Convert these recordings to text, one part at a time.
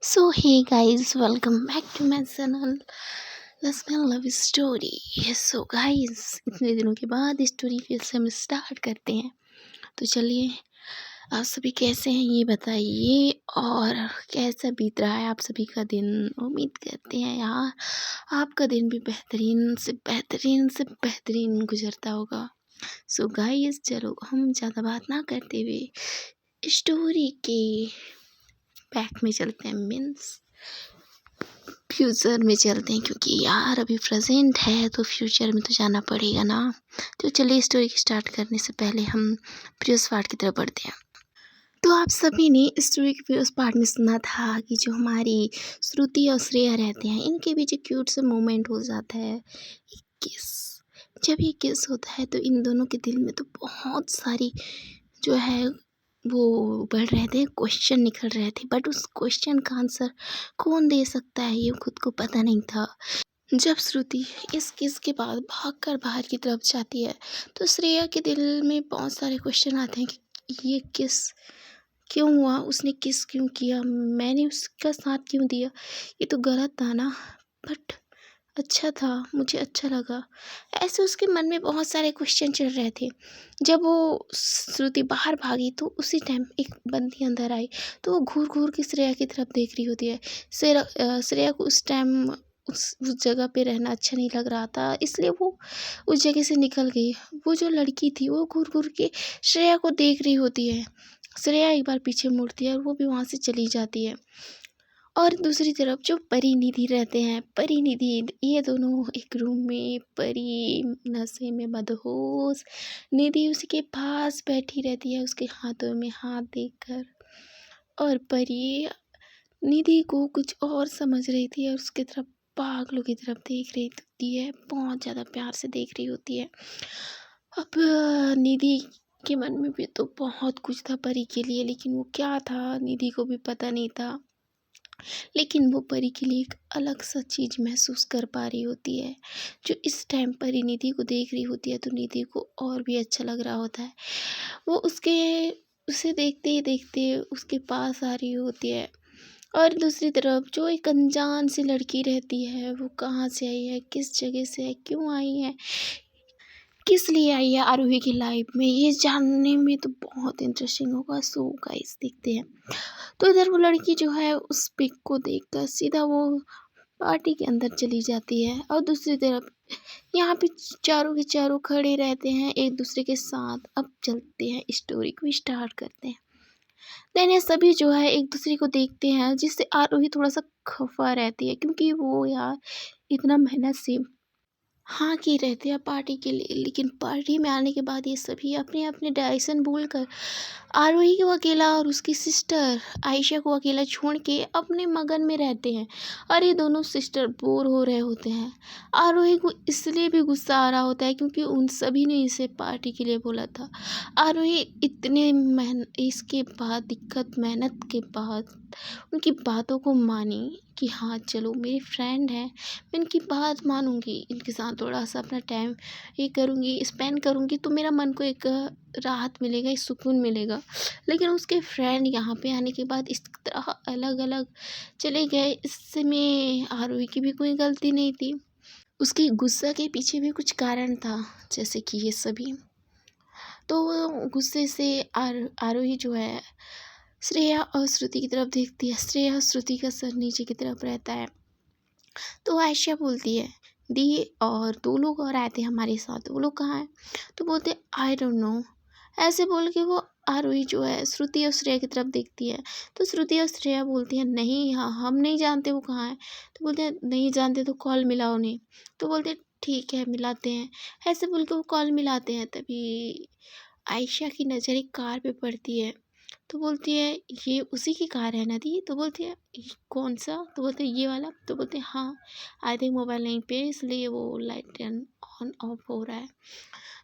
So hey guys, welcome back to my channel लसमन love story. So guys, इतने दिनों के बाद स्टोरी फिर से हम स्टार्ट करते हैं। तो चलिए, आप सभी कैसे हैं ये बताइए और कैसा बीत रहा है आप सभी का दिन। उम्मीद करते हैं यार आपका दिन भी बेहतरीन गुजरता होगा। सो गाइस, चलो हम ज़्यादा बात ना करते हुए स्टोरी के बैक में चलते हैं, मीन्स फ्यूचर में चलते हैं, क्योंकि यार अभी प्रेजेंट है तो फ्यूचर में तो जाना पड़ेगा ना। तो चलिए, स्टोरी स्टार्ट करने से पहले हम प्रीवियस पार्ट की तरफ बढ़ते हैं। तो आप सभी ने स्टोरी के प्रीवियस पार्ट में सुना था कि जो हमारी श्रुति और श्रेया रहते हैं, इनके बीच एक क्यूट सा मोमेंट हो जाता है, किस। जब ये किस होता है तो इन दोनों के दिल में तो बहुत सारी जो है वो बढ़ रहे थे, क्वेश्चन निकल रहे थे, बट उस क्वेश्चन का आंसर कौन दे सकता है ये खुद को पता नहीं था। जब श्रुति इस किस के बाद भागकर बाहर की तरफ जाती है तो श्रेया के दिल में बहुत सारे क्वेश्चन आते हैं कि ये किस क्यों हुआ, उसने किस क्यों किया, मैंने उसका साथ क्यों दिया, ये तो गलत था ना, बट अच्छा था, मुझे अच्छा लगा। ऐसे उसके मन में बहुत सारे क्वेश्चन चल रहे थे। जब वो श्रुति बाहर भागी तो उसी टाइम एक बंदी अंदर आई, तो वो घूर घूर के श्रेया की तरफ देख रही होती है। श्रेया को उस टाइम उस जगह पे रहना अच्छा नहीं लग रहा था, इसलिए वो उस जगह से निकल गई। वो जो लड़की थी वो घूर घूर के श्रेया को देख रही होती है। श्रेया एक बार पीछे मुड़ती है और वो भी वहाँ से चली जाती है। और दूसरी तरफ जो परिनिधि रहते हैं, परिनिधि, ये दोनों एक रूम में, परी नशे में मदहोश, निधि उसके पास बैठी रहती है उसके हाथों में हाथ देकर, और परी निधि को कुछ और समझ रही थी और उसकी तरफ पागलों की तरफ देख रही होती है, बहुत ज़्यादा प्यार से देख रही होती है। अब निधि के मन में भी तो बहुत कुछ था परी के लिए, लेकिन वो क्या था निधि को भी पता नहीं था। लेकिन वो परी के लिए एक अलग सा चीज़ महसूस कर पा रही होती है। जो इस टाइम परी निधि को देख रही होती है तो निधि को और भी अच्छा लग रहा होता है। वो उसे देखते ही देखते उसके पास आ रही होती है। और दूसरी तरफ जो एक अनजान सी लड़की रहती है, वो कहाँ से आई है, किस जगह से है, क्यों आई है, किस लिए आई है आरोही की लाइफ में, ये जानने में तो बहुत इंटरेस्टिंग होगा। सो गाइस, देखते हैं। तो इधर वो लड़की जो है उस पिक को देखकर सीधा वो पार्टी के अंदर चली जाती है, और दूसरी तरफ यहाँ पे चारों के चारों खड़े रहते हैं एक दूसरे के साथ। अब चलते हैं, स्टोरी को स्टार्ट करते हैं। देन ये सभी जो है एक दूसरे को देखते हैं, जिससे आरोही थोड़ा सा खफा रहती है, क्योंकि वो यार इतना मेहनत से हाँ की रहते हैं पार्टी के लिए, लेकिन पार्टी में आने के बाद ये सभी अपने अपने डायरेक्शन भूलकर आरोही को अकेला और उसकी सिस्टर आयशा को अकेला छोड़ के अपने मगन में रहते हैं। और ये दोनों सिस्टर बोर हो रहे होते हैं। आरोही को इसलिए भी गुस्सा आ रहा होता है क्योंकि उन सभी ने इसे पार्टी के लिए बोला था। आरोही इतने इसके बाद दिक्कत मेहनत के बाद उनकी बातों को मानी कि हाँ चलो, मेरी फ्रेंड है, मैं इनकी बात मानूंगी, इनके साथ थोड़ा सा अपना टाइम ये करूँगी, स्पेंड करूँगी, तो मेरा मन को एक राहत मिलेगा, एक सुकून मिलेगा। लेकिन उसके फ्रेंड यहाँ पे आने के बाद इस तरह अलग अलग चले गए, इसमें आरोही की भी कोई गलती नहीं थी। उसके गुस्सा के पीछे भी कुछ कारण था, जैसे कि ये सभी। तो वो गुस्से से आरोही जो है श्रेया और श्रुति की तरफ देखती है। श्रेया और श्रुति का सर नीचे की तरफ रहता है। तो आयशा बोलती है, दी और 2 लोग और आए थे हमारे साथ, वो लोग कहाँ हैं? तो बोलते आई डोंट नो। ऐसे बोल के वो आरोही जो है श्रुति और श्रेया की तरफ देखती है। तो श्रुति और श्रेया बोलती हैं, नहीं, हाँ हम नहीं जानते वो कहाँ है। तो बोलते हैं, नहीं जानते तो कॉल मिलाओ उन्हें। तो बोलते हैं, ठीक है मिलाते हैं। ऐसे बोल के वो कॉल मिलाते हैं। तभी आयशा की नज़र एक कार पे पड़ती है। तो बोलती है, ये उसी की कार है ना दी? तो बोलती है, कौन सा?" तो बोलते हैं, ये वाला?" तो बोलते हैं, हाँ, आई थिंक मोबाइल नहीं पे, इसलिए वो लाइट ऑन ऑफ हो रहा है।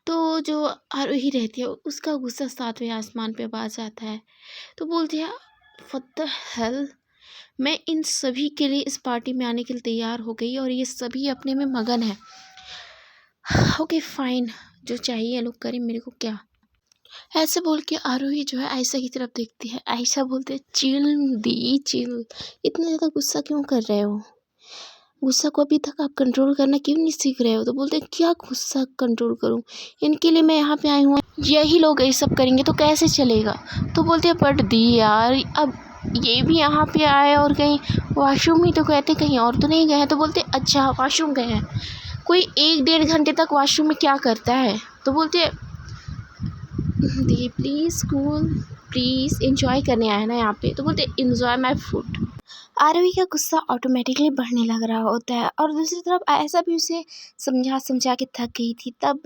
तो जो आरोही रहती है उसका गुस्सा 7वें आसमान पे आ जाता है। तो बोलती है, व्हाट द हेल, मैं इन सभी के लिए इस पार्टी में आने के लिए तैयार हो गई और ये सभी अपने में मगन है। ओके फाइन, जो चाहिए लोग करें, मेरे को क्या। ऐसे बोल के आरोही जो है आयशा की तरफ देखती है। आयशा बोलते है चिल दी चिल, इतना ज़्यादा गुस्सा क्यों कर रहे हो? गुस्सा को अभी तक आप कंट्रोल करना क्यों नहीं सीख रहे हो? तो बोलते हैं क्या गुस्सा कंट्रोल करूं, इनके लिए मैं यहाँ पे आई हूँ, यही लोग ये सब करेंगे तो कैसे चलेगा? तो बोलते हैं बट दी यार, अब ये भी यहाँ पे आए और कहीं वॉशरूम ही तो कहते, कहीं और तो नहीं गए हैं? तो बोलते अच्छा वॉशरूम गए हैं, कोई 1-1.5 घंटे तक वॉशरूम में क्या करता है? तो बोलते हैं दी प्लीज़ कूल, प्लीज़ इंजॉय करने आए ना यहाँ पे। तो बोलते इंजॉय माई फूड। आरवी का गुस्सा ऑटोमेटिकली बढ़ने लग रहा होता है और दूसरी तरफ ऐसा भी उसे समझा समझा के थक गई थी। तब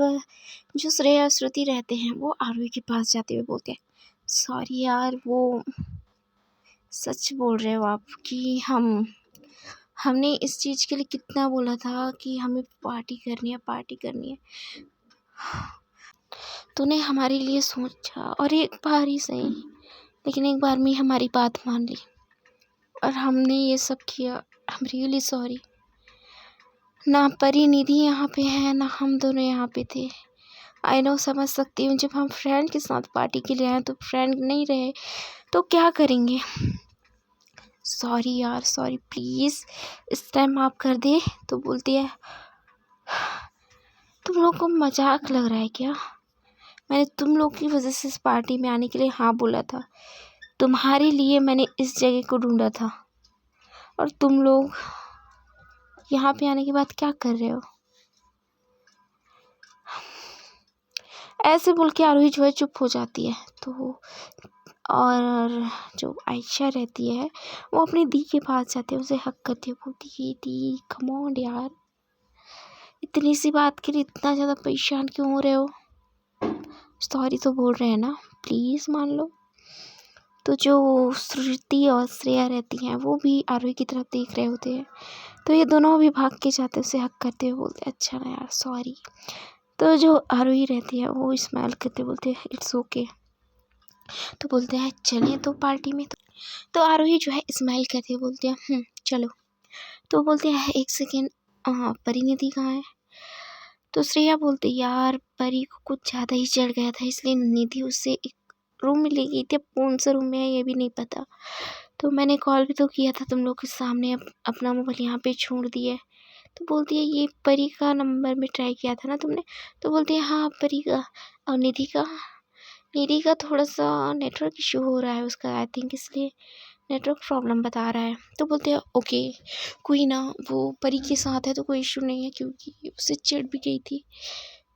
जो श्रेया और श्रुति रहते हैं वो आरवी के पास जाते हुए बोलते हैं सॉरी यार, वो सच बोल रहे हो आप कि हमने इस चीज़ के लिए कितना बोला था कि हमें पार्टी करनी है, पार्टी करनी है। तूने हमारे लिए सोचा और एक बार ही सही, लेकिन एक बार में हमारी बात मान ली और हमने ये सब किया। I am really sorry. ना परी निधि यहाँ पे है, ना हम दोनों यहाँ पे थे। आई नो, समझ सकती हूँ, जब हम फ्रेंड के साथ पार्टी के लिए आए तो फ्रेंड नहीं रहे तो क्या करेंगे? सॉरी यार, सॉरी प्लीज़, इस टाइम माफ़ कर दे। तो बोलती है तुम लोग को मजाक लग रहा है क्या? मैंने तुम लोग की वजह से इस पार्टी में आने के लिए हाँ बोला था। तुम्हारे लिए मैंने इस जगह को ढूंढा था और तुम लोग यहाँ पे आने के बाद क्या कर रहे हो? ऐसे बोल के आरोही जो है चुप हो जाती है। तो और जो आयशा रहती है वो अपनी दी के पास जाती है, उसे हक करती है, बोलती है दी कम ऑन यार, इतनी सी बात के लिए इतना ज़्यादा परेशान क्यों हो रहे हो? सॉरी तो बोल रहे हैं ना, प्लीज़ मान लो। तो जो श्रुति और श्रेया रहती हैं वो भी आरोही की तरफ देख रहे होते हैं। तो ये दोनों भी भाग के जाते उसे हक करते हुए बोलते अच्छा ना यार, सॉरी। तो जो आरोही रहती है वो स्माइल करते बोलते हैं इट्स ओके। तो बोलते हैं चलें तो पार्टी में। तो आरोही जो है स्माइल करते हुए बोलते हैं चलो। तो बोलते हैं एक सेकेंड, परिणीति कहाँ है? तो श्रेया बोलती यार परी को कुछ ज़्यादा ही चढ़ गया था, इसलिए निधि उससे एक रूम में ले गई थी। अब कौन सा रूम में है ये भी नहीं पता। तो मैंने कॉल भी तो किया था तुम लोग के सामने, अपना मोबाइल यहाँ पे छोड़ दिया। तो बोलती है ये परी का नंबर में ट्राई किया था ना तुमने? तो बोलती है हाँ परी का। और निधि का थोड़ा सा नेटवर्क इशू हो रहा है उसका, आई थिंक इसलिए नेटवर्क प्रॉब्लम बता रहा है। तो बोलते हैं ओके कोई ना, वो परी के साथ है तो कोई इशू नहीं है, क्योंकि उससे चिढ़ भी गई थी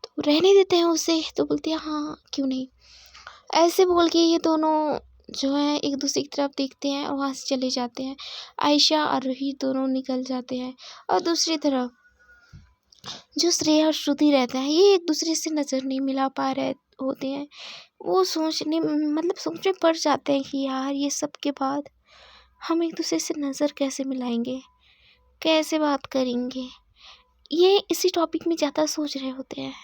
तो रहने देते हैं उसे। तो बोलते हैं हाँ क्यों नहीं। ऐसे बोल के ये दोनों जो है एक दूसरे की तरफ देखते हैं और वहाँ से चले जाते हैं। आयशा और रोहित दोनों निकल जाते हैं और दूसरी तरफ जो श्रेया और श्रुति रहते हैं ये एक दूसरे से नज़र नहीं मिला पा रहे होते हैं। वो सोच में पड़ जाते हैं कि यार ये सब के बाद हम एक दूसरे से नज़र कैसे मिलाएंगे, कैसे बात करेंगे, ये इसी टॉपिक में ज़्यादा सोच रहे होते हैं।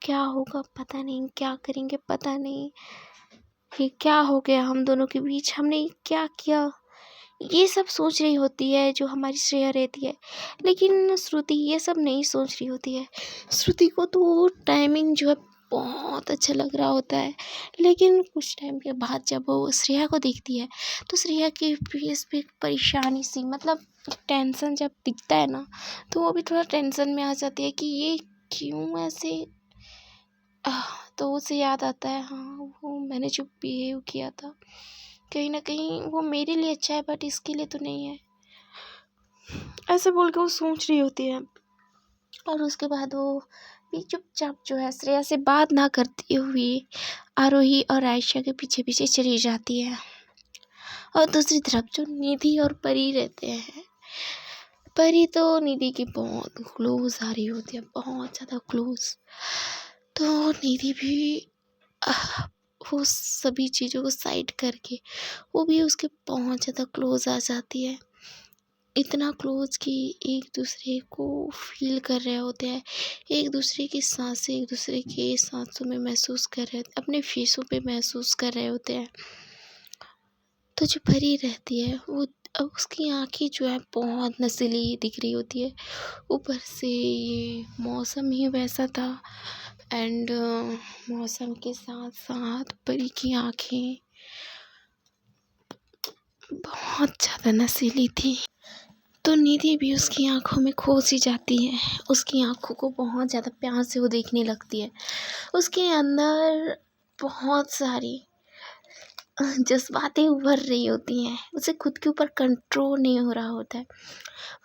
क्या होगा पता नहीं, क्या करेंगे पता नहीं, ये क्या हो गया हम दोनों के बीच, हमने क्या किया, ये सब सोच रही होती है जो हमारी श्रेया रहती है। लेकिन श्रुति ये सब नहीं सोच रही होती है। श्रुति को तो टाइमिंग जो है बहुत अच्छा लग रहा होता है, लेकिन कुछ टाइम के बाद जब वो श्रेया को देखती है तो श्रेया के फेस पे एक परेशानी सी, टेंशन जब दिखता है ना तो वो भी थोड़ा टेंशन में आ जाती है कि ये क्यों ऐसे। तो उसे याद आता है हाँ वो मैंने जो बिहेव किया था कहीं ना कहीं वो मेरे लिए अच्छा है बट इसके लिए तो नहीं है। ऐसे बोल के वो सोच रही होती है और उसके बाद वो भी चुपचाप जो है श्रेया से बात ना करती हुई आरोही और आयशा के पीछे पीछे चली जाती है। और दूसरी तरफ जो निधि और परी रहते हैं, परी तो निधि की बहुत क्लोज आ रही होती है, बहुत ज़्यादा क्लोज। तो निधि भी वो सभी चीज़ों को साइड करके वो भी उसके बहुत ज़्यादा क्लोज आ जाती है। इतना क्लोज कि एक दूसरे को फील कर रहे होते हैं, एक दूसरे की सांसें एक दूसरे के सांसों में महसूस कर रहे, अपने फेसों पे महसूस कर रहे होते हैं। तो जो परी रहती है वो अब उसकी आँखें जो है बहुत नशीली दिख रही होती है। ऊपर से ये मौसम ही वैसा था एंड मौसम के साथ साथ परी की आँखें बहुत ज़्यादा नशीली थी, तो निधि भी उसकी आँखों में खो सी जाती है। उसकी आँखों को बहुत ज़्यादा प्यार से वो देखने लगती है। उसके अंदर बहुत सारी जज़्बातें उभर रही होती हैं। उसे खुद के ऊपर कंट्रोल नहीं हो रहा होता है।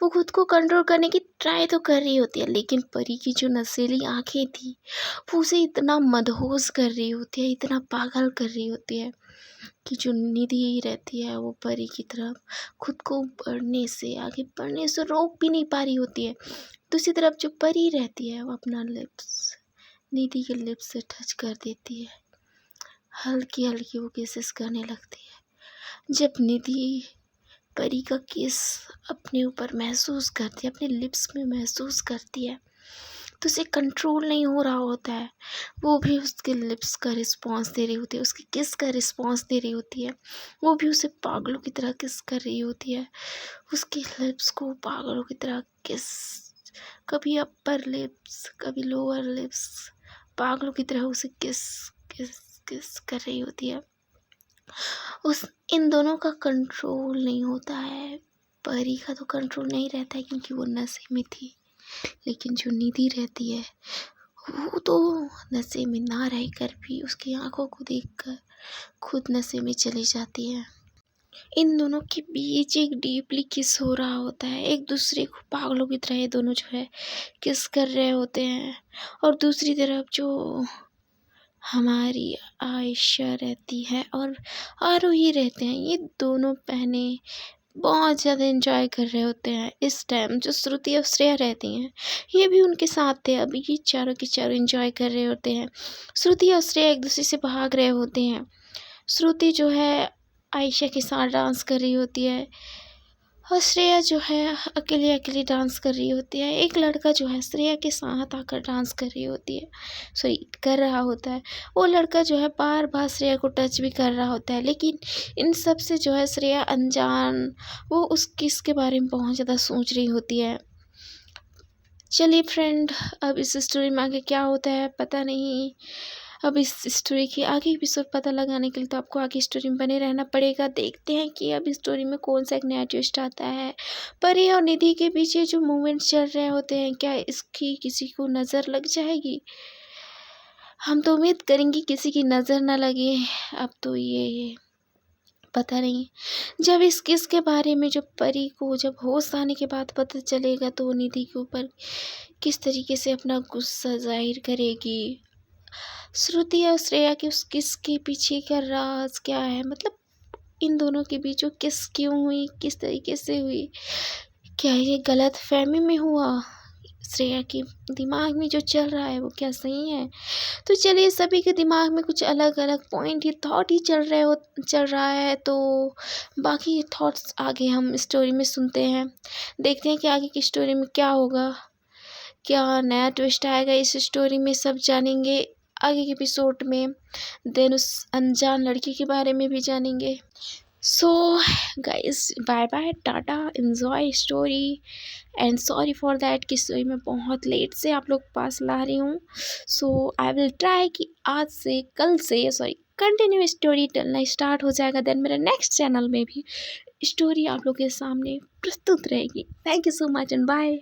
वो खुद को कंट्रोल करने की ट्राई तो कर रही होती है, लेकिन परी की जो नशीली आँखें थी, वो उसे इतना मदहोश कर रही होती है, इतना पागल कर रही होती है कि जो निधि रहती है वो परी की तरफ खुद को बढ़ने से, आगे बढ़ने से रोक भी नहीं पा रही होती है। दूसरी तरफ जो परी रहती है वो अपना लिप्स निधि के लिप्स से टच कर देती है। हल्की हल्की वो किसेस करने लगती है। जब निधि परी का किस अपने ऊपर महसूस करती है, अपने लिप्स में महसूस करती है, तो उसे कंट्रोल नहीं हो रहा होता है। वो भी उसके लिप्स का रिस्पॉन्स दे रही होती है, उसके किस का रिस्पॉन्स दे रही होती है। वो भी उसे पागलों की तरह किस कर रही होती है, उसके लिप्स को पागलों की तरह किस, कभी अपर लिप्स कभी लोअर लिप्स, पागलों की तरह उसे किस किस किस कर रही होती है। उस इन दोनों का कंट्रोल नहीं होता है। परी का तो कंट्रोल नहीं रहता है क्योंकि वो नशे में थी, लेकिन जो निधि रहती है वो तो नशे में ना रहकर भी उसकी आंखों को देखकर खुद नशे में चली जाती है। इन दोनों के बीच एक डीपली किस हो रहा होता है। एक दूसरे को पागलों की तरह ये दोनों जो है किस कर रहे होते हैं। और दूसरी तरफ जो हमारी आयशा रहती है और आरोही रहते हैं, ये दोनों बहनें बहुत ज़्यादा एंजॉय कर रहे होते हैं। इस टाइम जो श्रुति और श्रेया रहती हैं, ये भी उनके साथ थे। अभी ये चारों के चारों एंजॉय कर रहे होते हैं। श्रुति और श्रेया एक दूसरे से भाग रहे होते हैं। श्रुति जो है आयशा के साथ डांस कर रही होती है और श्रेया जो है अकेले अकेले डांस कर रही होती है। एक लड़का जो है श्रेया के साथ आकर डांस कर रही होती है, सॉरी कर रहा होता है। वो लड़का जो है बार बार श्रेया को टच भी कर रहा होता है, लेकिन इन सब से जो है श्रेया अनजान वो उस किस के बारे में बहुत ज़्यादा सोच रही होती है। चलिए फ्रेंड, अब इस स्टोरी में आगे क्या होता है पता नहीं। अब इस स्टोरी की आगे एपिसोड पता लगाने के लिए तो आपको आगे स्टोरी में बने रहना पड़ेगा। देखते हैं कि अब इस स्टोरी में कौन सा एक नया ट्विस्ट आता है। परी और निधि के बीच ये जो मूवमेंट्स चल रहे होते हैं, क्या इसकी किसी को नज़र लग जाएगी? हम तो उम्मीद करेंगे किसी की नज़र ना लगे। अब तो ये पता नहीं। जब इस किस के बारे में जब परी को जब होश आने के बाद पता चलेगा, तो वो निधि के ऊपर किस तरीके से अपना गुस्सा जाहिर करेगी। श्रुति और श्रेया के उस किस के पीछे का राज क्या है, मतलब इन दोनों के बीच वो किस क्यों हुई, किस तरीके से हुई, क्या ये गलत फहमी में हुआ, श्रेया के दिमाग में जो चल रहा है वो क्या सही है? तो चलिए, सभी के दिमाग में कुछ अलग अलग पॉइंट ही थॉट ही चल रहा है। तो बाकी थॉट्स आगे हम स्टोरी में सुनते हैं, देखते हैं कि आगे की स्टोरी में क्या होगा, क्या नया ट्विस्ट आएगा इस स्टोरी में, सब जानेंगे आगे के एपिसोड में। देन उस अनजान लड़की के बारे में भी जानेंगे। So guys, bye bye, tata, enjoy story and sorry for that कि स्टोरी मैं बहुत लेट से आप लोग पास ला रही हूँ। सो आई विल ट्राई कि आज से कल से सॉरी कंटिन्यू स्टोरी टेलना स्टार्ट हो जाएगा। देन मेरे नेक्स्ट चैनल में भी स्टोरी आप लोग के सामने प्रस्तुत रहेगी। Thank you so much and bye.